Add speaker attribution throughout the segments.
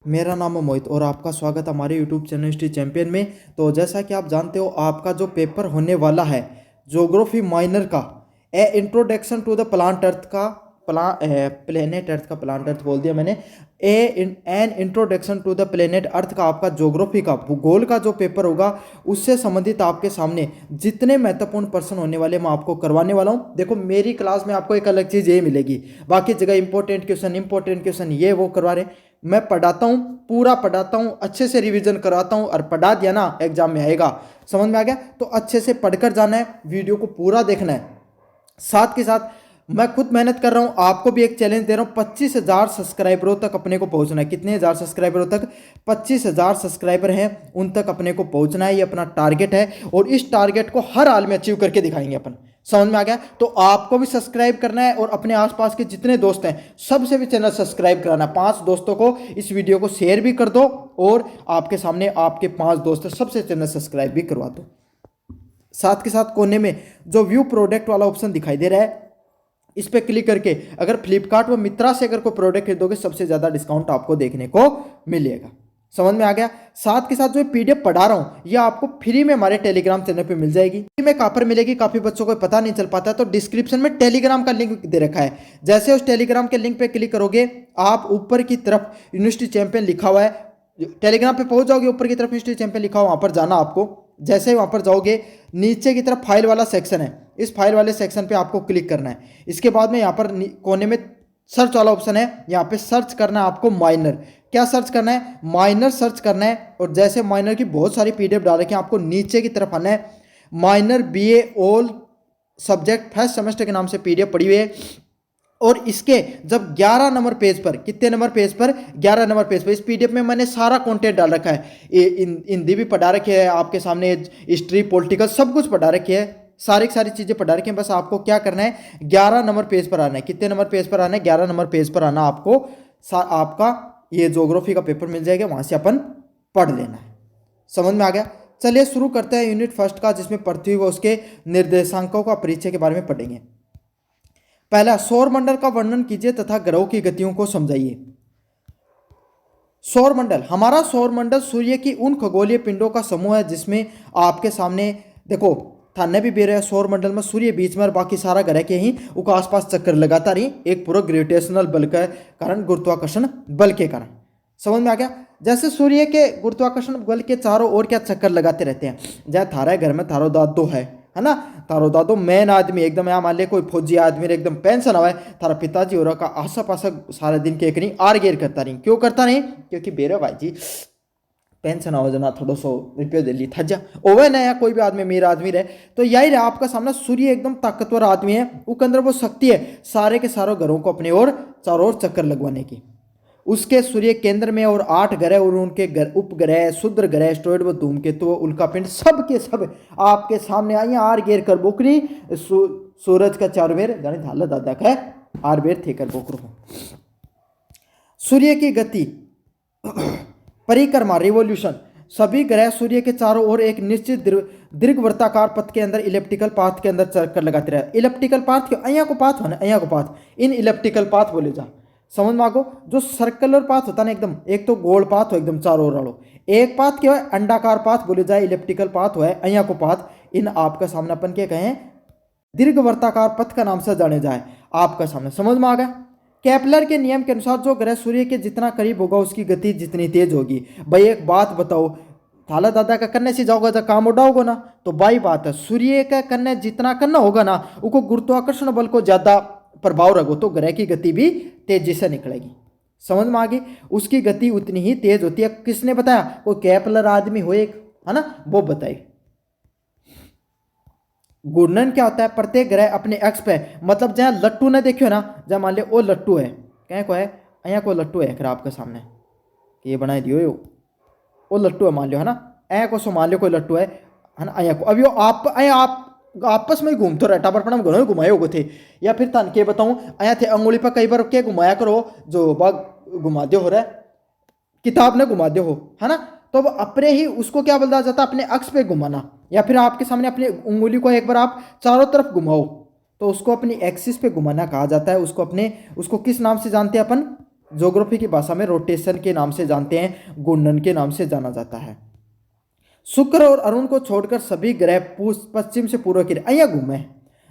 Speaker 1: मेरा नाम है मोहित और आपका स्वागत है हमारे यूट्यूब चैनल हिस्ट्री चैंपियन में। तो जैसा कि आप जानते हो, आपका जो पेपर होने वाला है ज्योग्राफी माइनर का, a introduction to the plant earth का, प्लेनेट अर्थ का प्लांट अर्थ बोल दिया मैंने, an introduction to the planet earth का आपका ज्योग्राफी का भूगोल का जो पेपर होगा, उससे संबंधित आपके सामने जितने महत्वपूर्ण प्रश्न होने वाले मैं आपको करवाने वाला हूँ। देखो, मेरी क्लास में आपको एक अलग चीज़ ये मिलेगी, बाकी जगह इंपॉर्टेंट क्वेश्चन ये वो करवा रहे। मैं पढ़ाता हूँ, पूरा पढ़ाता हूँ, अच्छे से रिवीजन कराता हूँ और पढ़ा दिया ना, एग्जाम में आएगा। समझ में आ गया? तो अच्छे से पढ़कर जाना है, वीडियो को पूरा देखना है। साथ के साथ मैं खुद मेहनत कर रहा हूं, आपको भी एक चैलेंज दे रहा हूं। 25,000 सब्सक्राइबरों तक अपने को पहुंचना है। कितने हजार सब्सक्राइबरों तक? 25,000 सब्सक्राइबर हैं, उन तक अपने को पहुंचना है। ये अपना टारगेट है और इस टारगेट को हर हाल में अचीव करके दिखाएंगे अपन। समझ में आ गया? तो आपको भी सब्सक्राइब करना है और अपने आसपास के जितने दोस्त हैं सबसे भी चैनल सब्सक्राइब कराना। 5 दोस्तों को इस वीडियो को शेयर भी कर दो और आपके सामने आपके 5 दोस्त हैं, सबसे चैनल सब्सक्राइब भी करवा दो। साथ के साथ कोने में जो व्यू प्रोडक्ट वाला ऑप्शन दिखाई दे रहा है, इस पर क्लिक करके अगर फ्लिपकार्ट व मित्रा से अगर कोई प्रोडक्ट खरीदोगे, सबसे ज्यादा डिस्काउंट आपको देखने को मिलेगा। समझ में आ गया? साथ के साथ जो पीडीएफ पढ़ा रहा हूं, ये आपको फ्री में हमारे टेलीग्राम चैनल पे मिल जाएगी। फ्री में कहां पर मिलेगी? काफी बच्चों को पता नहीं चल पाता, तो डिस्क्रिप्शन में टेलीग्राम का लिंक दे रखा है। जैसे उस टेलीग्राम के लिंक पे क्लिक करोगे, आप ऊपर की तरफ यूनिवर्सिटी चैंपियन लिखा हुआ है, टेलीग्राम पे पहुंच जाओगे, ऊपर की तरफ यूनिवर्सिटी चैंपियन लिखा हुआ, वहां पर जाना आपको। जैसे ही वहां पर जाओगे, नीचे की तरफ फाइल वाला सेक्शन है, इस फाइल वाले सेक्शन पे आपको क्लिक करना है। इसके बाद में यहाँ पर कोने में सर्च वाला ऑप्शन है, यहाँ पे सर्च करना है आपको माइनर। क्या सर्च करना है? माइनर सर्च करना है। और जैसे माइनर की बहुत सारी पीडीएफ डाल रखी है, आपको नीचे की तरफ आना है। Minor BA all subject first semester के नाम से पीडीएफ पड़ी हुई है। और इसके जब 11 नंबर पेज पर, कितने नंबर पेज पर? 11 नंबर पेज पर इस पीडीएफ में मैंने सारा कंटेंट डाल रखा है। हिंदी भी पढ़ा रखी है, आपके सामने हिस्ट्री, पॉलिटिकल सब कुछ पढ़ा रखी है, सारी सारी चीजें पढ़ा रखी हैं। बस आपको क्या करना है, 11 नंबर पेज पर आना है। कितने नंबर पेज पर आना है? 11 नंबर पेज पर आना आपको। आपका ये ज्योग्राफी का पेपर मिल जाएगा, वहां से अपन पढ़ लेना है। समझ में आ गया? चलिए शुरू करते हैं यूनिट फर्स्ट का, जिसमें पृथ्वी व उसके निर्देशांकों का परिचय के बारे में पढ़ेंगे। पहला, सौरमंडल का वर्णन कीजिए तथा ग्रहों की गतियों को समझाइए। सौरमंडल, हमारा सौरमंडल सूर्य की उन खगोलीय पिंडों का समूह है जिसमें आपके सामने देखो थाने भी बेर है। सौरमंडल में सूर्य बीच में और बाकी सारा ग्रह के ही उसका आसपास चक्कर लगाता रही, एक पूरा ग्रेविटेशनल बल के कारण, गुरुत्वाकर्षण बल के कारण। समझ में आ गया? जैसे सूर्य के गुरुत्वाकर्षण बल के चारों ओर क्या चक्कर लगाते रहते हैं। जहाँ थारा घर में थारो दादो है ना, तारो दादो मेन आदमी एकदम, यहाँ मान ले कोई फौजी आदमी एकदम पेंशन हुआ है, थारा पिताजी हो रहा का आशा पासा सारे दिन के एक नहीं आर गेर करता नहीं। क्यों करता नहीं? क्योंकि बेरा भाई जी पेंशन आओ जना थोड़ा सौ रुपये दे ली थजा ओवे ना, या कोई भी आदमी मेरा आदमी रहे तो यही रहा आपका सामना। सूर्य एकदम ताकतवर आदमी है, उसके अंदर वो शक्ति है सारे के सारों घरों को अपने ओर चारों ओर चक्कर लगवाने की। उसके सूर्य केंद्र में और 8 ग्रह और उनके उपग्रह, क्षुद्र ग्रह, एस्टेरॉयड व धूमकेतु, उल्का पिंड, सब के सब आपके सामने आई आर गेर कर बोकरी। सूरज का 4 बेर जानी धाला दादा का आर बेर थे कर बोकर हो। सूर्य की गति परिक्रमा रिवोल्यूशन, सभी ग्रह सूर्य के चारों ओर एक निश्चित दीर्घवृत्ताकार पथ के अंदर, इलेप्टिकल पाथ के अंदर चक्कर लगाते रहे। इलेप्टिकल पाथ क्यों? अया को पाथ होना, अया को पाथ, इन इलेप्टिकल पाथ बोले जा। समझ में आगो? जो सर्कुलर पाथ होता है ना एकदम, एक तो गोल पाथ हो एकदम चारों ओर वालों, एक पाथ क्या है? अंडाकार पाथ बोले जाए, इलेप्टिकल पाथ हो है, अया को पाथ। इन आपका सामने अपन क्या कहें? दीर्घवृत्ताकार पथ का नाम से जाने जाए आपका सामने। समझ में आ गया? केपलर के नियम के अनुसार जो ग्रह सूर्य के जितना करीब होगा उसकी गति जितनी तेज होगी। भाई एक बात बताओ, थाला दादा का करने से जाओगे जब काम उड़ाओगे ना, तो बाई बात है, सूर्य का करने जितना करना होगा ना, उसको गुरुत्वाकर्षण बल को ज्यादा प्रभाव रखो तो ग्रह की गति भी तेजी से निकलेगी। समझ में आ गई? उसकी गति उतनी ही तेज होती है। किसने बताया? कोई केपलर आदमी हो एक, है ना, वो बताए। घूर्णन क्या होता है? प्रत्येक ग्रह अपने अक्ष पे, मतलब जहाँ लट्टू ने देखियो ना, जहाँ मान लियो वो लट्टू है, कहीं को है, यहाँ को लट्टू है खरा आपके सामने, ये बनाए दियो यो, वो लट्टू है मान लियो, है ना, ऐ को सो मान लियो कोई लट्टू है ना, यहाँ को। अब यो आप आपस में ही घूमते रहे टापर पड़ा घरों घुमाए हो थे, या फिर तन के बताऊँ, आया थे अंगुली पर कई बार क्या घुमाया करो, जो बाग घुमा दे हो रहा है, किताब ने घुमा दे हो, है ना। तो अब अपने ही उसको क्या बोला जाता है? अपने अक्ष पे घुमाना। या फिर आपके सामने अपनी उंगली को एक बार आप चारों तरफ घुमाओ तो उसको अपनी एक्सिस पे घुमाना कहा जाता है। उसको किस नाम से जानते हैं अपन? ज्योग्राफी की भाषा में रोटेशन के नाम से जानते हैं, घूर्णन के नाम से जाना जाता है। शुक्र और अरुण को छोड़कर सभी ग्रह पश्चिम से पूर्व की अया घूमे,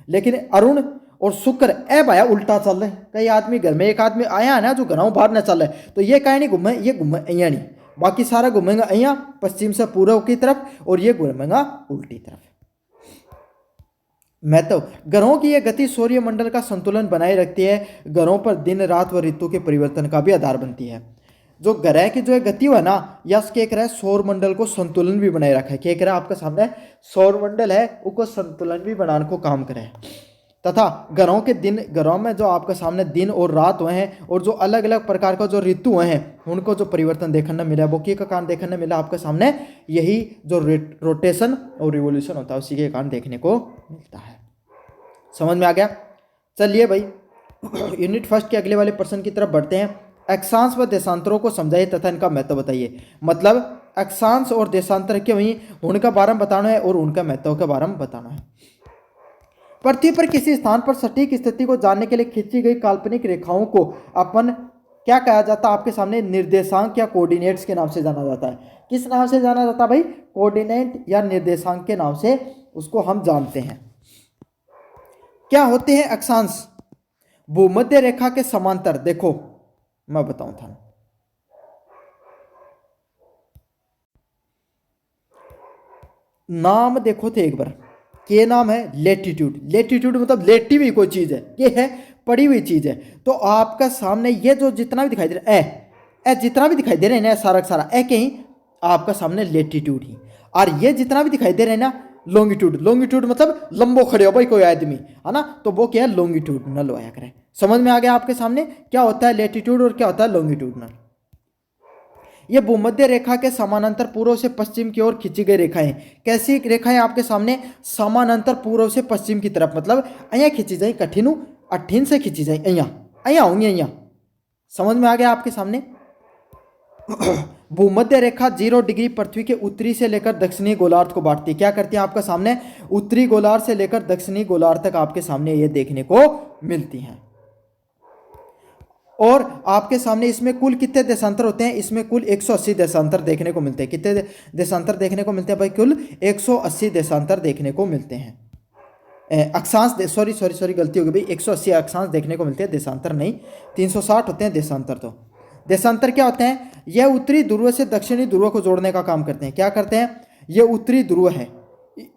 Speaker 1: लेकिन अरुण और शुक्र ए भाया उल्टा चल रहे। कई आदमी घर में एक आदमी आया है ना जो घरों बाहर न चल रहा है, तो ये कहीं नहीं घूमे, ये घूमे अया नहीं, बाकी सारा घूमेगा अया पश्चिम से पूर्व की तरफ, और ये घूमेगा उल्टी तरफ। महत्व, ग्रहों की यह गति सौर्य मंडल का संतुलन बनाए रखती है। ग्रहों पर दिन रात व ऋतु के परिवर्तन का भी आधार बनती है। जो ग्रह की जो गति हुआ ना, यश के कह रहा है सौर मंडल को संतुलन भी बनाए रखा है। क्या कह रहा है आपके सामने, सौर मंडल है उसको संतुलन भी बनाने को काम करे। तथा ग्रहों के दिन, ग्रहों में जो आपके सामने दिन और रात हुए हैं, और जो अलग अलग प्रकार का जो ऋतु हुए हैं, उनको जो परिवर्तन देखने मिला, वो के कारण देखने मिला आपके सामने, यही जो रोटेशन और रिवोल्यूशन होता है उसी के कारण देखने को मिलता है। समझ में आ गया? चलिए भाई यूनिट फर्स्ट के अगले वाले प्रश्न की तरफ बढ़ते हैं। अक्षांश व देशांतरों को समझाइए तथा इनका महत्व बताइए। मतलब अक्षांश और देशांतर के वहीं उनका बारे में बताना है और उनका महत्व के बारे में बताना है। पृथ्वी पर किसी स्थान पर सटीक स्थिति को जानने के लिए खींची गई काल्पनिक रेखाओं को अपन क्या कहा जाता है? आपके सामने निर्देशांक या कोऑर्डिनेट्स के नाम से जाना जाता है। किस नाम से जाना जाता है भाई? कोऑर्डिनेट या निर्देशांक के नाम से उसको हम जानते हैं। क्या होते हैं अक्षांश? भूमध्य रेखा के समांतर, देखो मैं बताऊं था, नाम देखो थे एक बार, के नाम है लेटीट्यूड। लेटीट्यूड मतलब लेटी हुई कोई चीज है, ये है पड़ी हुई चीज है। तो आपका सामने ये जो जितना भी दिखाई दे रहा है, ए जितना भी दिखाई दे रहे हैं ना, सारा सारा ए कहीं आपका सामने लेटीट्यूड ही, और ये जितना भी दिखाई दे रहे हैं ना लॉन्गिट्यूड। लॉन्गिट्यूड मतलब लंबो खड़े हो भाई कोई आदमी, है ना, तो वो क्या है लॉन्गिट्यूडनल होया करे। समझ में आ गया आपके सामने क्या होता है लेटीट्यूड और क्या होता है लॉन्गिट्यूडनल। ये भूमध्य रेखा के समानांतर पूर्व से पश्चिम की ओर खींची गई रेखाएं। कैसी रेखाएं आपके सामने? समानांतर पूर्व से पश्चिम की तरफ, मतलब अया खींची जाए, कठिन अठिन से खींची जाए, अया अया होंगी अया। समझ में आ गया आपके सामने? भूमध्य रेखा 0 डिग्री पृथ्वी के उत्तरी से लेकर दक्षिणी गोलार्ध को बांटती है। क्या करती है आपका सामने? उत्तरी गोलार्ध से लेकर दक्षिणी गोलार्ध तक आपके सामने ये देखने को मिलती हैं। और आपके सामने इसमें कुल कितने देशांतर होते हैं? इसमें कुल 180 देशांतर देखने को मिलते हैं। कितने देशांतर देखने को मिलते हैं भाई? कुल 180 देशांतर देखने को मिलते हैं। अक्षांश सॉरी गलती हो गई भाई, 180 अक्षांश देखने को मिलते हैं, देशांतर नहीं। 360 होते हैं देशांतर। तो देशांतर क्या होते हैं? यह उत्तरी ध्रुव से दक्षिणी ध्रुव को जोड़ने का काम करते हैं। क्या करते हैं? ये उत्तरी ध्रुव है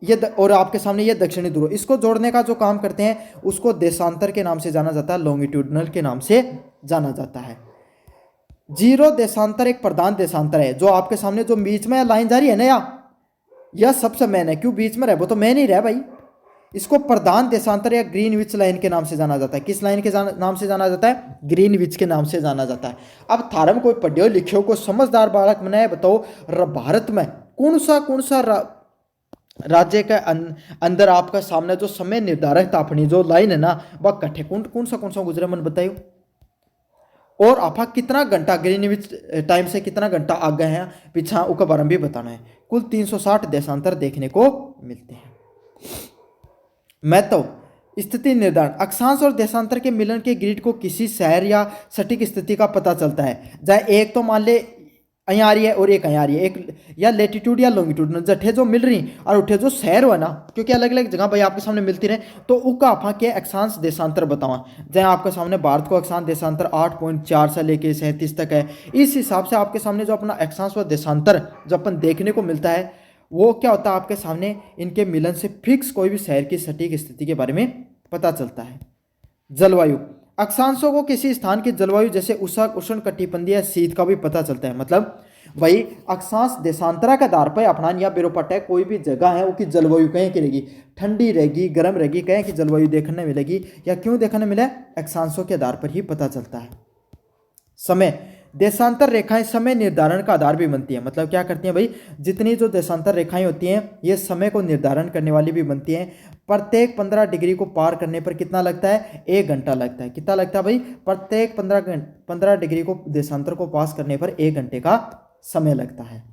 Speaker 1: ये और आपके सामने ये दक्षिणी ध्रुव, इसको जोड़ने का जो काम करते हैं उसको देशांतर के नाम से जाना जाता है, लॉन्गिट्यूडनल के नाम से जाना जाता है। 0 देशांतर एक प्रधान देशांतर है। जो आपके सामने जो बीच में लाइन जा रही है ना, यह सबसे मेन है। क्यों बीच में रहे? वो तो मेन ही रहे भाई। इसको प्रधान देशांतर या ग्रीनविच लाइन के नाम से जाना जाता है। किस लाइन के नाम से जाना जाता है? ग्रीनविच के नाम से जाना जाता है। अब थारम कोई पढ़ियो लिखियो को समझदार बालक मैंने बताओ, भारत में कौन सा राज्य के अंदर आपका सामने जो समय निर्धारक था अपनी जो लाइन है ना, वह कट्ठे कौन सा गुजरे मन बताइयो। और आप कितना घंटा ग्रीनविच टाइम से कितना घंटा आगे हैं पीछा उसका बारे में भी बताना है। कुल 360 देशांतर देखने को मिलते हैं। महत्व, स्थिति निर्धारण, अक्षांश और देशांतर के मिलन के ग्रिड को किसी शहर या सटीक स्थिति का पता चलता है। जहाँ एक तो मान ले यहाँ आ रही है और एक यहाँ आ रही है, एक या लेटीट्यूड या लॉन्गिट्यूड जठे जो मिल रही और उठे जो शहर हुआ ना, क्योंकि अलग अलग जगह भाई आपके सामने मिलती रहे, तो उसका आप के अक्षांश देशांतर बतावा। जहाँ आपके सामने भारत को अक्षांश देशांतर 8.4 से लेके 37 तक है। इस हिसाब से आपके सामने जो अपना अक्षांश व देशांतर जो अपन देखने को मिलता है वो क्या होता है आपके सामने, इनके मिलन से फिक्स कोई भी शहर की सटीक स्थिति के बारे में पता चलता है। जलवायु, अक्षांशों को किसी स्थान की जलवायु जैसे उष्ण कटिबंधीय शीत का भी पता चलता है। मतलब भाई अक्षांश देशांतरा के आधार पर अपना या बेरोपट है कोई भी जगह है उसकी जलवायु कहीं की रहेगी, ठंडी रहेगी, गर्म रहेगी, कहीं की जलवायु देखने मिलेगी या क्यों देखने मिले, अक्षांशों के आधार पर ही पता चलता है। समय, देशांतर रेखाएं समय निर्धारण का आधार भी बनती है। मतलब क्या करती हैं भाई, जितनी जो देशांतर रेखाएं होती हैं ये समय को निर्धारण करने वाली भी बनती हैं। प्रत्येक 15 डिग्री को पार करने पर कितना लगता है? 1 घंटा लगता है। कितना लगता है भाई? प्रत्येक 15 डिग्री को देशांतर को पास करने पर 1 घंटे का समय लगता है।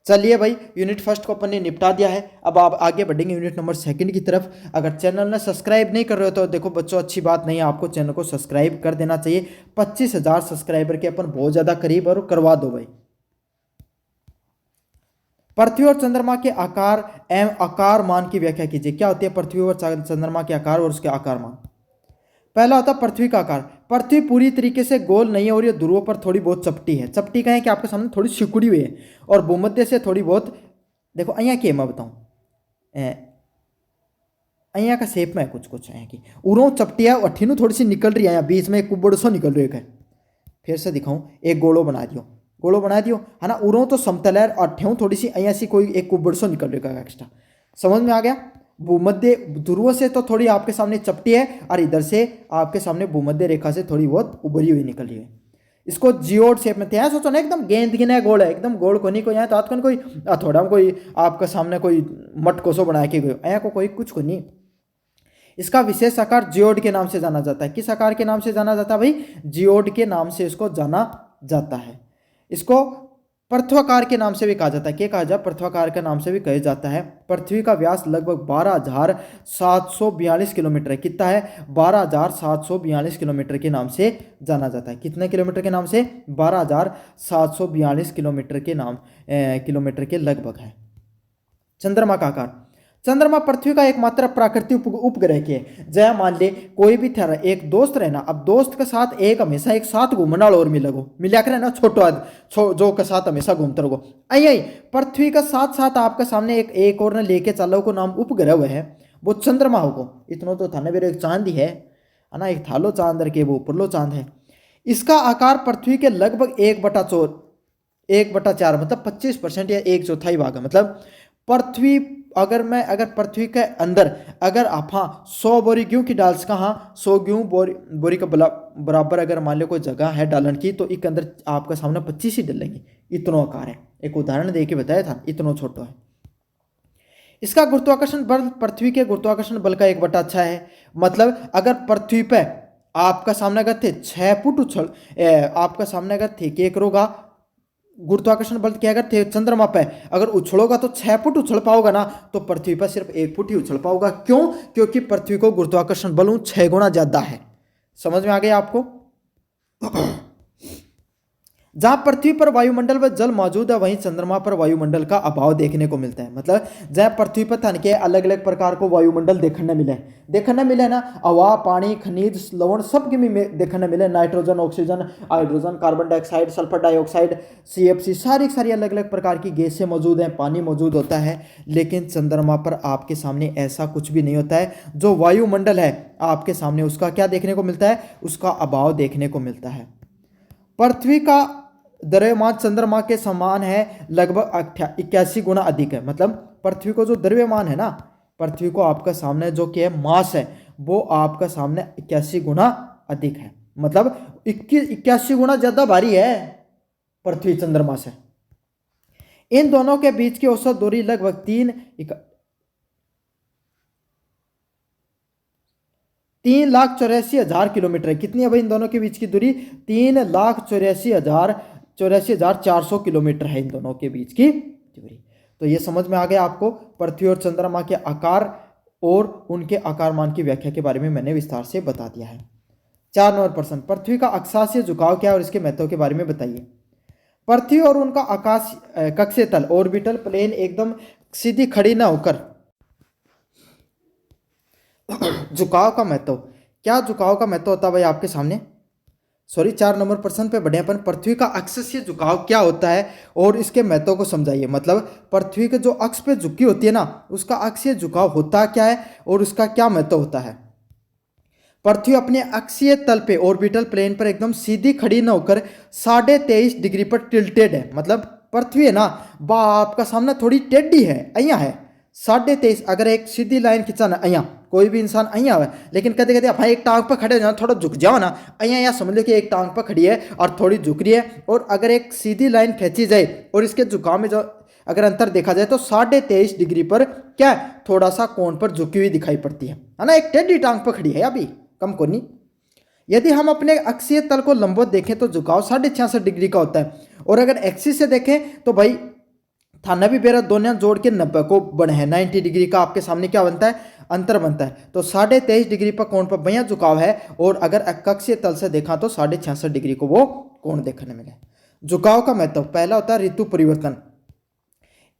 Speaker 1: चलिए भाई, यूनिट फर्स्ट को अपन ने निपटा दिया है। अब आप आगे बढ़ेंगे यूनिट नंबर सेकंड की तरफ। अगर चैनल ने सब्सक्राइब नहीं कर रहे हो तो देखो बच्चों, अच्छी बात नहीं है, आपको चैनल को सब्सक्राइब कर देना चाहिए। 25,000 सब्सक्राइबर के अपन बहुत ज़्यादा करीब, और करवा दो भाई। पृथ्वी और चंद्रमा के आकार एवं आकार मान की व्याख्या कीजिए। क्या होती है पृथ्वी और चंद्रमा के आकार और उसके आकार मान? पहला होता है पृथ्वी का आकार। पृथ्वी पूरी तरीके से गोल नहीं है और ये ध्रुवों पर थोड़ी बहुत चपटी है। चपटी कहें कि आपके सामने थोड़ी सिकुड़ी हुई है, और भूमध्य से थोड़ी बहुत, देखो અહીંયા की मैं बताऊँ, અહીંયા का शेप में है कुछ कुछ અહીંયા की उरों चपटी है, अठीनू थोड़ी सी निकल रही है, यहाँ बीच में एक कुबड़ सो निकल रही है। फिर से दिखाऊँ, एक गोलो बना दियो, गोलो बना दियो है ना, उरों तो समतल है, अठेऊ थोड़ी सी અહીંયા सी कोई एक कुबड़ सो निकल रही है एक्स्ट्रा। समझ में आ गया? भूमध्य ध्रुव से तो थोड़ी आपके सामने चपटी है, और इधर से आपके सामने भूमध्य रेखा से थोड़ी बहुत उभरी हुई निकल रही है। इसको जियोड शेप में थे, सोचो ना एकदम गेंद की ना गोल है, एकदम गोल को नहीं, कोई यहाँ तो कोई थोड़ा कोई आपके सामने कोई मटको सो बना के गयो, यहाँ को कोई कुछ को नहीं। इसका विशेष आकार जियोड के नाम से जाना जाता है। किस आकार के नाम से जाना जाता है भाई? जियोड के नाम से इसको जाना जाता है। इसको पृथ्वाकार के नाम से भी कहा जाता है। क्या कहा जाता है? पृथ्वाकार के नाम से भी कहा जाता है। पृथ्वी का व्यास लगभग 12,742 किलोमीटर है। कितना है? 12,742 किलोमीटर के नाम से जाना जाता है। कितने किलोमीटर के नाम से? 12,742 किलोमीटर के नाम किलोमीटर के लगभग है। चंद्रमा का आकार। चंद्रमा पृथ्वी का एकमात्र प्राकृतिक उपग्रह के जय मान ले कोई भी था एक दोस्त रहना। अब दोस्त के साथ एक हमेशा एक साथ घूमना और मिलेगो, मिला कर ना छोटो जो के साथ हमेशा घूमते रहो। आई पृथ्वी का साथ साथ आपके सामने एक और ने लेके चलो को नाम उपग्रह हुआ है, वो चंद्रमा होगो। इतना तो थाने मेरे एक चांद ही है ना, एक थालो चांद रखे वो ऊपरलो चांद है। इसका आकार पृथ्वी के लगभग 1/4 मतलब 25% या 1/4 भाग है। मतलब पृथ्वी अगर पृथ्वी के अंदर अगर आप 100 बोरी गेहूँ की डाल सका, 100 गेहूँ बोरी का बराबर अगर मान लो कोई जगह है डालन की, तो एक अंदर आपका सामने 25 ही डलेंगे। इतना आकार है, एक उदाहरण दे के बताया था, इतना छोटा है। इसका गुरुत्वाकर्षण बल पृथ्वी के गुरुत्वाकर्षण बल का 1/6 है। मतलब अगर पृथ्वी पे आपका सामने अगर थे 6 फुट उछल, आपका सामने अगर थे क्या करोगा गुरुत्वाकर्षण बल क्या अगर थे चंद्रमा पे अगर उछलोगा तो 6 फुट उछल पाओगा ना, तो पृथ्वी पर सिर्फ 1 फुट ही उछल पाओगा। क्यों? क्योंकि पृथ्वी को गुरुत्वाकर्षण बल 6 गुना ज्यादा है। समझ में आ गया आपको? जहां पृथ्वी पर वायुमंडल व जल मौजूद है, वहीं चंद्रमा पर वायुमंडल का अभाव देखने को मिलता है। मतलब जहां पृथ्वी पर थन के अलग अलग प्रकार को वायुमंडल देखने मिले ना, हवा, पानी, खनिज, लवण सब के में देखने मिले। Nitrogen, oxygen, hydrogen, carbon dioxide, sulphur dioxide, CFC, सारी अलग अलग प्रकार की गैसें मौजूद हैं, पानी मौजूद होता है। लेकिन चंद्रमा पर आपके सामने ऐसा कुछ भी नहीं होता है। जो वायुमंडल है आपके सामने, उसका क्या देखने को मिलता है? उसका अभाव देखने को मिलता है। पृथ्वी का द्रव्यमान चंद्रमा के समान है, लगभग 81 गुना अधिक है। मतलब पृथ्वी को जो द्रव्यमान है ना, पृथ्वी को आपका सामने जो कि है मास है, वो आपका सामने 81 गुना अधिक है। मतलब 81 गुना ज्यादा भारी है पृथ्वी चंद्रमा से। इन दोनों के बीच की औसत दूरी लगभग 3,84,000 किलोमीटर है। कितनी है भाई इन दोनों के बीच की दूरी? 3,84,400 किलोमीटर है इन दोनों के बीच की दूरी। तो ये समझ में आ गया आपको पृथ्वी और चंद्रमा के आकार और उनके आकार मान की व्याख्या के बारे में मैंने विस्तार से बता दिया है। 4 नंबर प्रश्न, पृथ्वी का अक्षांशीय झुकाव क्या है और इसके महत्व के बारे में बताइए। पृथ्वी और उनका आकाश कक्षीय तल ऑर्बिटल प्लेन एकदम सीधी खड़ी ना होकर झुकाव का महत्व, क्या झुकाव का महत्व होता है भाई आपके सामने? 4 नंबर प्रश्न पे बढ़े अपन। पृथ्वी का अक्षीय झुकाव क्या होता है और इसके महत्व को समझाइए। मतलब पृथ्वी के जो अक्ष पे झुकी होती है ना, उसका अक्षीय झुकाव होता क्या है और उसका क्या महत्व होता है। पृथ्वी अपने अक्षीय तल पे ऑर्बिटल प्लेन पर एकदम सीधी खड़ी न होकर 23.5 डिग्री पर टिल्टेड है। मतलब पृथ्वी है ना, आपका सामने थोड़ी टेढ़ी है, अहिया है 23.5। अगर एक सीधी लाइन खिंचाना अहिया, कोई भी इंसान अहिया है, लेकिन कदे कदे भाई एक टांग पर खड़े हो जाओ, थोड़ा झुक जाओ ना, अहिया या समझ लो कि एक टांग पर खड़ी है और थोड़ी झुक रही है। और अगर एक सीधी लाइन खींची जाए और इसके झुकाव में जो अगर अंतर देखा जाए तो 23.5 डिग्री पर क्या थोड़ा सा कोण पर झुकी हुई दिखाई पड़ती है ना, एक टेढ़ी टांग पर खड़ी है अभी कम को नहीं। यदि हम अपने अक्षीय तल को लंबवत देखें तो झुकाव 66.5 डिग्री का होता है, और अगर एक्सिस से देखें तो भाई थाना भी बेरा दोनों जोड़ के 90 को बने हैं। 90 डिग्री का आपके सामने क्या बनता है, अंतर बनता है। तो 23.5 डिग्री पर कोण पर भैया झुकाव है, और अगर अक्षीय तल से देखा तो 66.5 डिग्री को वो कोण देखने मिले। झुकाव का महत्व, पहला होता है ऋतु परिवर्तन।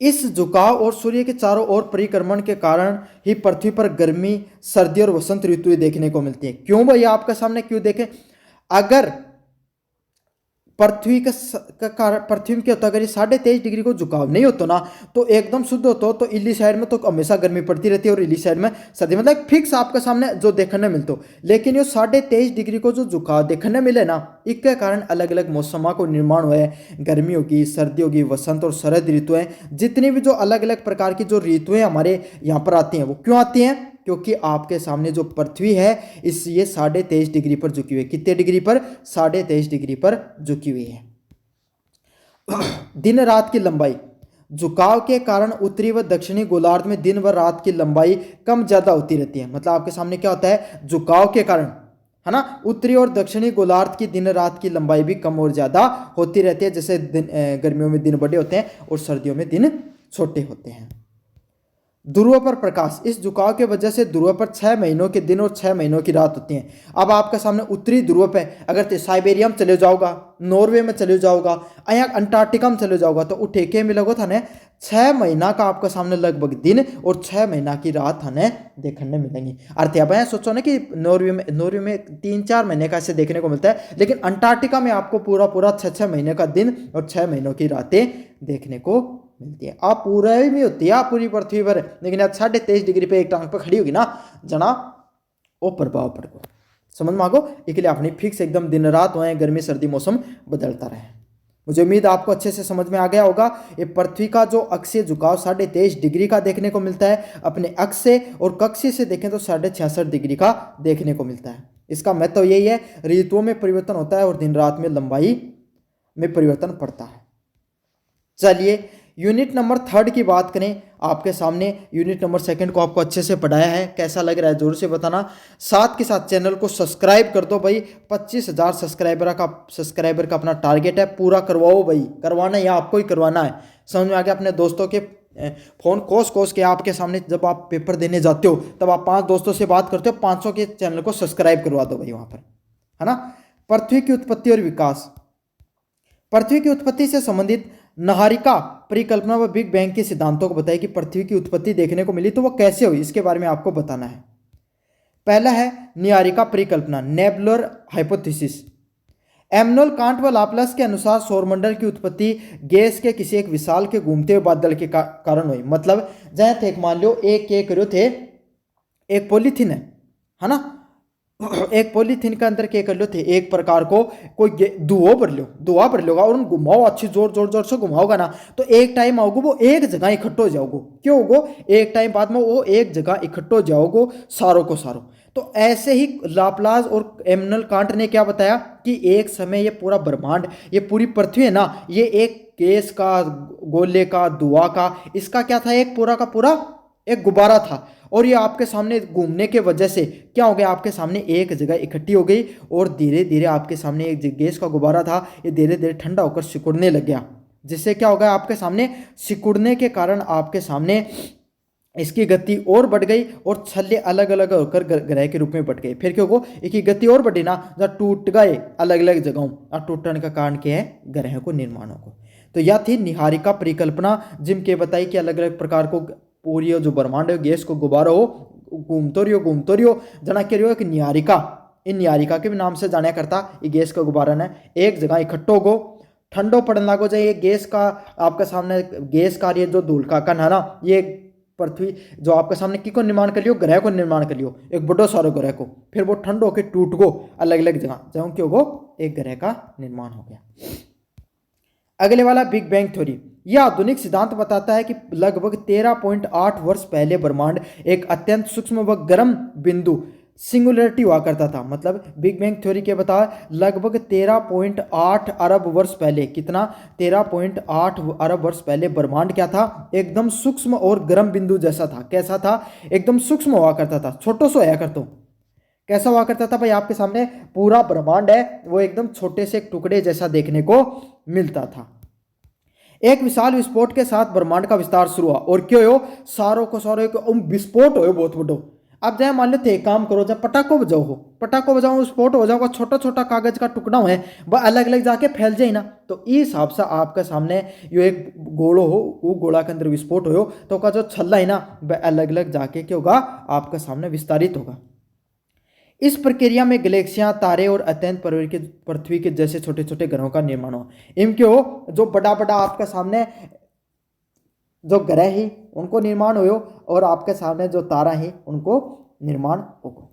Speaker 1: इस झुकाव और सूर्य के चारों ओर परिक्रमण के कारण ही पृथ्वी पर गर्मी, सर्दी और वसंत ऋतुएं देखने को मिलती है। क्यों भैया आपके सामने क्यों देखें, अगर पृथ्वी का कारण, पृथ्वी में क्या होता है, अगर ये 23.5 डिग्री को झुकाव नहीं होता ना तो एकदम शुद्ध होता, तो इली साइड में तो हमेशा गर्मी पड़ती रहती है और इली साइड में सर्दी, मतलब फिक्स आपके सामने जो देखने मिलता। लेकिन ये 23.5 डिग्री को जो झुकाव देखने मिले ना, इसके कारण अलग अलग मौसमों को निर्माण हुआ है। गर्मी होगी, सर्दी होगी, वसंत और शरद ऋतुएं, जितनी भी जो अलग अलग प्रकार की जो ऋतुएं हमारे यहाँ पर आती हैं, वो क्यों आती हैं, क्योंकि आपके सामने जो पृथ्वी है इस ये 23.5 डिग्री पर झुकी हुई है। कितने डिग्री पर, 23.5 डिग्री पर झुकी हुई है। दिन रात की लंबाई, झुकाव के कारण उत्तरी व दक्षिणी गोलार्ध में दिन व रात की लंबाई कम ज्यादा होती रहती है। मतलब आपके सामने क्या होता है, झुकाव के कारण, है ना, उत्तरी और दक्षिणी गोलार्ध की दिन रात की लंबाई भी कम और ज्यादा होती रहती है। जैसे गर्मियों में दिन बड़े होते हैं और सर्दियों में दिन छोटे होते हैं। ध्रुव पर प्रकाश, इस झुकाव के वजह से ध्रुव पर 6 महीनों के दिन और 6 महीनों की रात होती हैं। अब आपके सामने उत्तरी ध्रुव पे अगर साइबेरिया में चले जाओगा, नॉर्वे में चले जाओगा, यहाँ अंटार्कटिका में चले जाओगा, तो उठेके मिलोगे थाने 6 महीना का आपके सामने लगभग दिन और 6 महीना की रात थाने देखने मिलेंगी। अर्थ अब यहाँ सोचो ना कि नॉर्वे में 3-4 महीने का ऐसे देखने को मिलता है, लेकिन अंटार्कटिका में आपको पूरा 6-6 महीने का दिन और 6 महीनों की रातें देखने को मिलती है। आप पूरा ही नहीं होती है पूरी पृथ्वी पर, लेकिन आज 23.5 डिग्री पे एक टांग पर खड़ी होगी ना जना, वो प्रभाव पड़ेगा। समझ में आगो, इसलिए अपनी फिक्स एकदम दिन रात वहाँ गर्मी सर्दी मौसम बदलता रहे। मुझे उम्मीद आपको अच्छे से समझ में आ गया होगा। ये पृथ्वी का जो अक्षीय झुकाव 23.5 डिग्री का देखने को मिलता है, अपने अक्ष से, और कक्षीय से देखें तो 66.5 डिग्री का देखने को मिलता है। इसका महत्व यही है, ऋतुओं में परिवर्तन होता है और दिन रात में लंबाई में परिवर्तन पड़ता है। चलिए यूनिट नंबर 3 की बात करें, आपके सामने यूनिट नंबर 2 को आपको अच्छे से पढ़ाया है, कैसा लग रहा है जरूर से बताना। साथ के साथ चैनल को सब्सक्राइब कर दो भाई, 25,000 सब्सक्राइबर का अपना टारगेट है, पूरा करवाओ भाई, करवाना है या आपको ही करवाना है। समझ में आ गया। अपने दोस्तों के फोन कोस के आपके सामने जब आप पेपर देने जाते हो तब आप 5 दोस्तों से बात करते हो, 500 के चैनल को सब्सक्राइब करवा दो भाई वहाँ पर, है ना। पृथ्वी की उत्पत्ति और विकास, पृथ्वी की उत्पत्ति से संबंधित निहारिका परिकल्पना व बिग बैंग के सिद्धांतों को बताइए कि पृथ्वी की उत्पत्ति देखने को मिली तो वो कैसे हुई, इसके बारे में आपको बताना है। पहला है निहारिका परिकल्पना, नेबुलर हाइपोथेसिस। एमनुअल कांट व लाप्लास के अनुसार सौरमंडल की उत्पत्ति गैस के किसी एक विशाल के घूमते हुए बादल के कारण हुई। मतलब जहाँ थे, मान लो एक थे, एक पॉलीथीन है ना, एक पॉलीथीन के अंदर क्या कर लो थे, एक प्रकार को कोई धुआं भर लो और उन घुमाओ, अच्छी जोर से घुमाओगा ना, तो एक टाइम आओगे वो एक जगह इकट्ठो जाओगे। क्यों होगो, एक टाइम बाद में वो एक जगह इकट्ठो जाओगे सारों को सारों। तो ऐसे ही लाप्लास और एमनुअल कांट ने क्या बताया कि एक समय ये पूरा ब्रह्मांड, ये पूरी पृथ्वी है ना, ये एक गैस का, गोले का, धुआं का, इसका क्या था, एक पूरा का पूरा एक गुब्बारा था। और ये आपके सामने घूमने के वजह से क्या हो गया, आपके सामने एक जगह इकट्ठी हो गई और धीरे धीरे आपके सामने एक गैस का गुब्बारा था, ये धीरे धीरे ठंडा होकर सिकुड़ने लग गया। जिससे क्या हो गया, आपके सामने सिकुड़ने के कारण आपके सामने इसकी गति और बढ़ गई और छल्ले अलग अलग होकर ग्रह के रूप में बढ़ गए। फिर क्यों को इसकी गति और बढ़ी ना, जब टूट गए अलग अलग जगहों, और टूटने का कारण क्या है, ग्रह को निर्माण को। तो यह थी निहारिका परिकल्पना, जिनके बताई कि अलग अलग प्रकार को पूरी जो ब्रह्मांड है गैस को गुब्बारा हो, घूमतो रहियो जना के रहियो कि निहारिका, इन निहारिका के भी नाम से जाना करता। ये गैस का गुब्बारा ने एक जगह इकट्ठो गो, ठंडो पड़ने लागो जाए। ये गैस का आपके सामने गैस का ये जो धूल का कण है ना, ये पृथ्वी जो आपके सामने की को निर्माण कर लियो, ग्रह को निर्माण कर लियो, एक बड़ो सारो ग्रह को। फिर वो ठंडो के टूट गो अलग अलग जगह, जहाँ क्यों गो एक ग्रह का निर्माण हो गया। अगले वाला बिग बैंग थ्योरी। यह आधुनिक सिद्धांत बताता है कि लगभग 13.8 वर्ष पहले ब्रह्मांड एक अत्यंत सूक्ष्म व गर्म बिंदु सिंगुलरिटी हुआ करता था। मतलब बिग बैंग थ्योरी के बता लगभग 13.8 अरब वर्ष पहले, कितना, 13.8 अरब वर्ष पहले ब्रह्मांड क्या था, एकदम सूक्ष्म और गर्म बिंदु जैसा था। कैसा था, एकदम सूक्ष्म हुआ करता था, छोटो सो होया करता। कैसा हुआ करता था भाई, आपके सामने पूरा ब्रह्मांड है वो एकदम छोटे से एक टुकड़े जैसा देखने को मिलता था। एक विशाल विस्फोट के साथ ब्रह्मांड का विस्तार शुरू हुआ और क्यों हो सारों को सारों को विस्फोट हो बहुत बड़ो। अब जाए मान लो थे एक काम करो, जब पटाखो बजाओ हो, पटाखो बजाओ विस्फोट हो जाओगा, छोटा छोटा कागज का टुकड़ा है वह अलग अलग जाके फैल जाए ना। तो इस हिसाब से आपके सामने यो एक गोलो हो, वो गोला के अंदर विस्फोट हो तो का जो छल्ला है ना वह अलग अलग जाके क्या होगा आपके सामने विस्तारित होगा। इस प्रक्रिया में गैलेक्सियां, तारे और अत्यंत पृथ्वी के जैसे छोटे छोटे ग्रहों का निर्माण हो। इनके हो जो बड़ा बड़ा आपके सामने जो ग्रह है उनको निर्माण हो और आपके सामने जो तारा है उनको निर्माण होगा।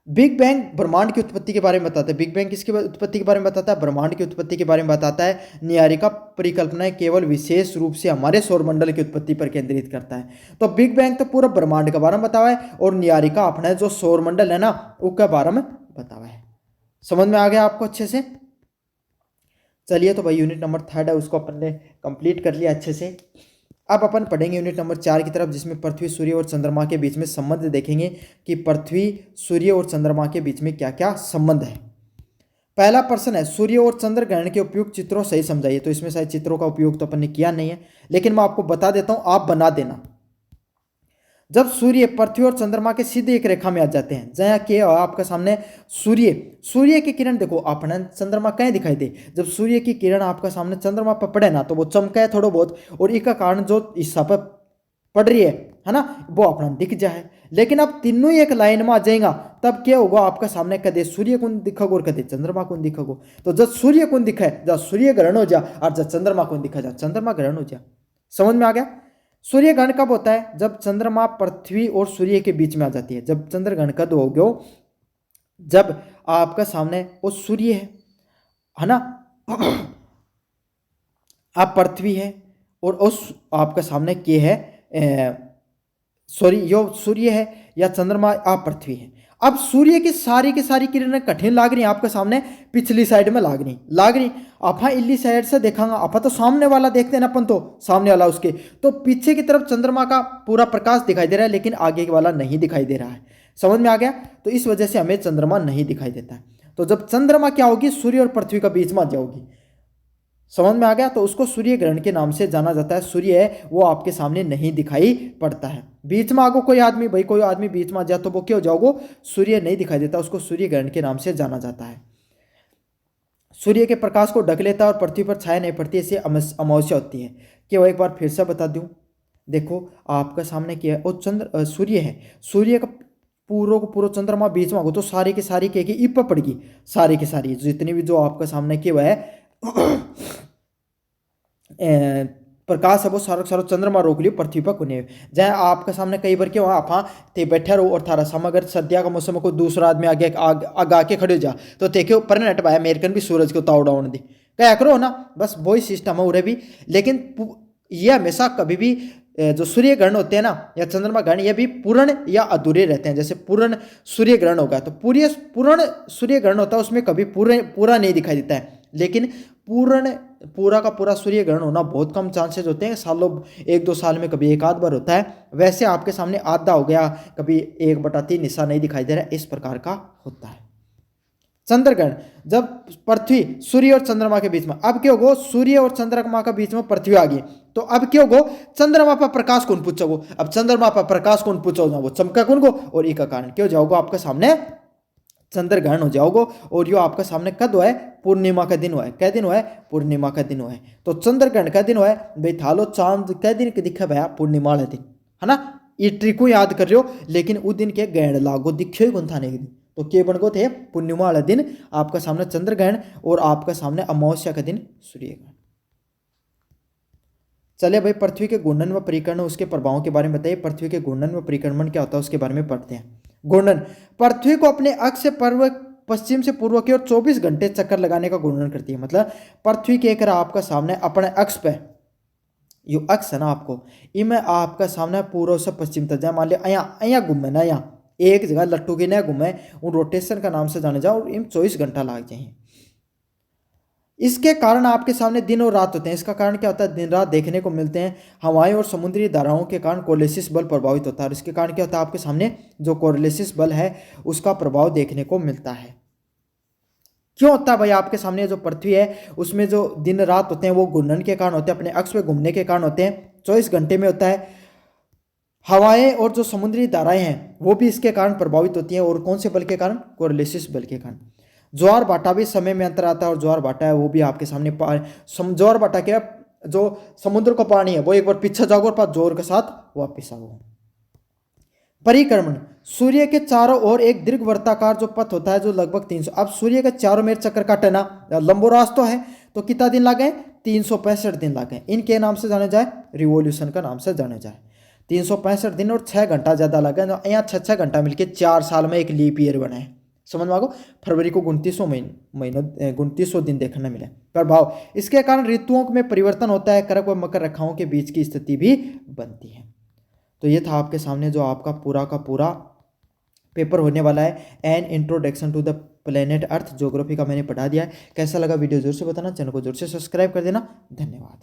Speaker 1: बिग बैंग ब्रह्मांड की उत्पत्ति के बारे में बताता है। बिग बैंग किसकी उत्पत्ति के बारे में बताता है? ब्रह्मांड की उत्पत्ति के बारे में बताता है। न्यायिका परिकल्पना केवल विशेष रूप से हमारे सौरमंडल की उत्पत्ति पर केंद्रित करता है। तो बिग बैंग तो पूरा ब्रह्मांड के बारे में बतावा है और न्यायिका अपना जो सौरमंडल है ना उसके बारे में बतावा है। समझ में आ गया आपको अच्छे से? चलिए तो भाई यूनिट नंबर 3 है उसको अपन ने कंप्लीट कर लिया अच्छे से। अब अपन पढ़ेंगे यूनिट नंबर 4 की तरफ, जिसमें पृथ्वी, सूर्य और चंद्रमा के बीच में संबंध देखेंगे कि पृथ्वी, सूर्य और चंद्रमा के बीच में क्या क्या संबंध है। पहला प्रश्न है, सूर्य और चंद्र ग्रहण के उपयुक्त चित्रों सही समझाइए। तो इसमें शायद चित्रों का उपयोग तो अपन ने किया नहीं है, लेकिन मैं आपको बता देता हूं, आप बना देना। जब सूर्य पृथ्वी और चंद्रमा के सीधे एक रेखा में आ जाते हैं, जहाँ के आपके सामने सूर्य की किरण देखो अपने चंद्रमा कहीं दिखाई दे। जब सूर्य की किरण आपका सामने चंद्रमा पर पड़े ना तो वो चमका है थोड़ा बहुत, और इसका कारण जो हिस्सा पर पड़ रही है ना वो अपना दिख जाए। लेकिन अब तीनों ही एक लाइन में आ जाएगा तब क्या होगा आपका सामने कदे सूर्य कौन दिखोगे और कदे चंद्रमा कौन दिखोगे। तो जब सूर्य कौन दिखा है जब सूर्य ग्रहण हो जा, और जब चंद्रमा कौन दिखा जा चंद्रमा ग्रहण हो जा। समझ में आ गया? सूर्य ग्रहण कब होता है? जब चंद्रमा पृथ्वी और सूर्य के बीच में आ जाती है। जब चंद्र ग्रहण कब हो गयो? जब आपका सामने वो सूर्य है ना आप पृथ्वी है और उस आपका सामने के है सॉरी यो सूर्य है या चंद्रमा आप पृथ्वी है। अब सूर्य की सारी किरणें कठिन लाग रही आपके सामने पिछली साइड में लाग रही आपा इल्ली साइड से देखांगा आपा तो सामने वाला देखते हैं ना अपन, तो सामने वाला उसके तो पीछे की तरफ चंद्रमा का पूरा प्रकाश दिखाई दे रहा है लेकिन आगे वाला नहीं दिखाई दे रहा है। समझ में आ गया? तो इस वजह से हमें चंद्रमा नहीं दिखाई देता है। तो जब चंद्रमा क्या होगी सूर्य और पृथ्वी का बीच में आ जाओगी। समझ में आ गया? तो उसको सूर्य ग्रहण के नाम से जाना जाता है। सूर्य है वो आपके सामने नहीं दिखाई पड़ता है। बीच में आगो कोई आदमी भाई कोई आदमी बीच में आ जाए तो वो क्या हो जाओगो सूर्य नहीं दिखाई देता, उसको सूर्य ग्रहण के नाम से जाना जाता है। सूर्य के प्रकाश को ढक लेता है और पृथ्वी पर छाया नहीं पड़ती, इससे अमावस्या होती है। कि वो एक बार फिर से बता दूं, देखो आपका सामने क्या है वो सूर्य है, सूर्य का पूरा को पूरा चंद्रमा बीच में होगा तो सारी की सारी क्या इप पड़गी, सारी की सारी जितनी भी जो आपका सामने क्या है प्रकाश है वो सारा सारा चंद्रमा रोक लियो पृथ्वी पर कुने। जहाँ आपके सामने कई बार क्या हुआ आप थे बैठे रहो और थारा सामने अगर सर्दिया का मौसम में कोई दूसरा आदमी आगे आगे आके खड़े हो जा तो थे क्यों पर नट पाया अमेरिकन भी सूरज को ताव डाउन दी क्या करो ना, बस वही सिस्टम है उरे भी। लेकिन ये हमेशा कभी भी जो सूर्य ग्रहण होते हैं ना या चंद्रमा ग्रहण ये भी पूर्ण या अधूरे रहते हैं। जैसे पूर्ण सूर्य ग्रहण होगा तो पूर्ण सूर्य ग्रहण होता है उसमें कभी पूरा नहीं दिखाई देता है, लेकिन पूरा का पूरा सूर्य ग्रहण होना बहुत कम चांसेस होते हैं। सालों 1-2 साल में कभी एक आध बार होता है। वैसे आपके सामने आधा हो गया, कभी 1/3 हिस्सा नहीं दिखाई दे रहा, इस प्रकार का होता है। चंद्र ग्रहण जब पृथ्वी सूर्य और चंद्रमा के बीच में, अब क्या होगा सूर्य और चंद्रमा के बीच में पृथ्वी आ गई तो अब क्या होगा चंद्रमा पर प्रकाश कौन पूछोगो। अब चंद्रमा पर प्रकाश कौन पूछो वो चमका कौन को और एक कारण क्या हो जाओगे आपके सामने चंद्र ग्रहण हो जाओगे। और यो आपके सामने कद है पूर्णिमा का दिन है। क्या दिन है? पूर्णिमा का दिन है। तो चंद्र ग्रहण का दिन है भाई थालो चांद कै दिन के दिखा भैया पूर्णिमा वाले दिन है ना। ये ट्रिक को याद कर रहे हो लेकिन उस दिन के ग्रहण लागो दिखे कौन था नहीं दिन तो के बन गो थे पूर्णिमा वाला दिन आपका सामने चंद्र ग्रहण और आपका सामने अमावस्या का दिन सूर्य ग्रहण। चलिए भाई पृथ्वी के घूर्णन व परिक्रमण उसके प्रभावों के बारे में बताइए। पृथ्वी के घूर्णन व परिक्रमण क्या होता है उसके बारे में पढ़ते हैं। घूर्णन पृथ्वी को अपने अक्ष से पश्चिम से पूर्व की ओर 24 घंटे चक्कर लगाने का घूर्णन करती है। मतलब पृथ्वी के एक आपका सामने अपने अक्ष पे यो अक्ष है ना आपको इनमें आपका सामने पूर्व से पश्चिम तक जाए। मान लिया यहाँ घूमे ना यहाँ एक जगह लट्टू की न घूमे उन रोटेशन का नाम से जाने जाओ और इन 24 घंटा लग जाए। इसके कारण आपके सामने दिन और रात होते हैं। इसका कारण क्या होता है? दिन रात देखने को मिलते हैं। हवाएं और समुद्री धाराओं के कारण कोलेसिस बल प्रभावित होता है और इसके कारण क्या होता है आपके सामने जो कोलेसिस बल है उसका प्रभाव देखने को मिलता है। क्यों होता है भाई? आपके सामने जो पृथ्वी है उसमें जो दिन रात होते हैं वो घूर्णन के कारण होते हैं, अपने अक्ष पे घूमने के कारण होते हैं, 24 घंटे में होता है। हवाएं और जो समुद्री धाराएं हैं वो भी इसके कारण प्रभावित होती हैं, और कौन से बल के कारण? कोरिलेसिस बल के कारण। ज्वार भाटा भी समय में अंतर आता है, और ज्वार भाटा है वो भी आपके सामने ज्वार भाटा क्या, जो समुद्र का पानी है वो एक बार पीछे जाओ और जोर के साथ वापिस आओ। परिक्रमण, सूर्य के चारों ओर एक दीर्घ वर्ताकार जो पथ होता है जो लगभग 300, अब सूर्य के चारों मेर चक्कर काटना लंबो रास्तों है तो कितना दिन लगे? 365 दिन लगे। इनके नाम से जाने जाए, रिवॉल्यूशन का नाम से जाने जाए। 365 दिन और 6 घंटा ज़्यादा लगे, यहाँ 6 घंटा मिलके 4 साल में एक लीप ईयर बना है। समझ में आगो? फरवरी को 2900 महीनों 2900 दिन देखने मिले। प्रभाव, इसके कारण ऋतुओं में परिवर्तन होता है, कर्क व मकर रेखाओं के बीच की स्थिति भी बनती है। तो ये था आपके सामने जो आपका पूरा का पूरा पेपर होने वाला है, an introduction to the planet earth geography का मैंने पढ़ा दिया है। कैसा लगा वीडियो जरूर से बताना, चैनल को जरूर से सब्सक्राइब कर देना। धन्यवाद।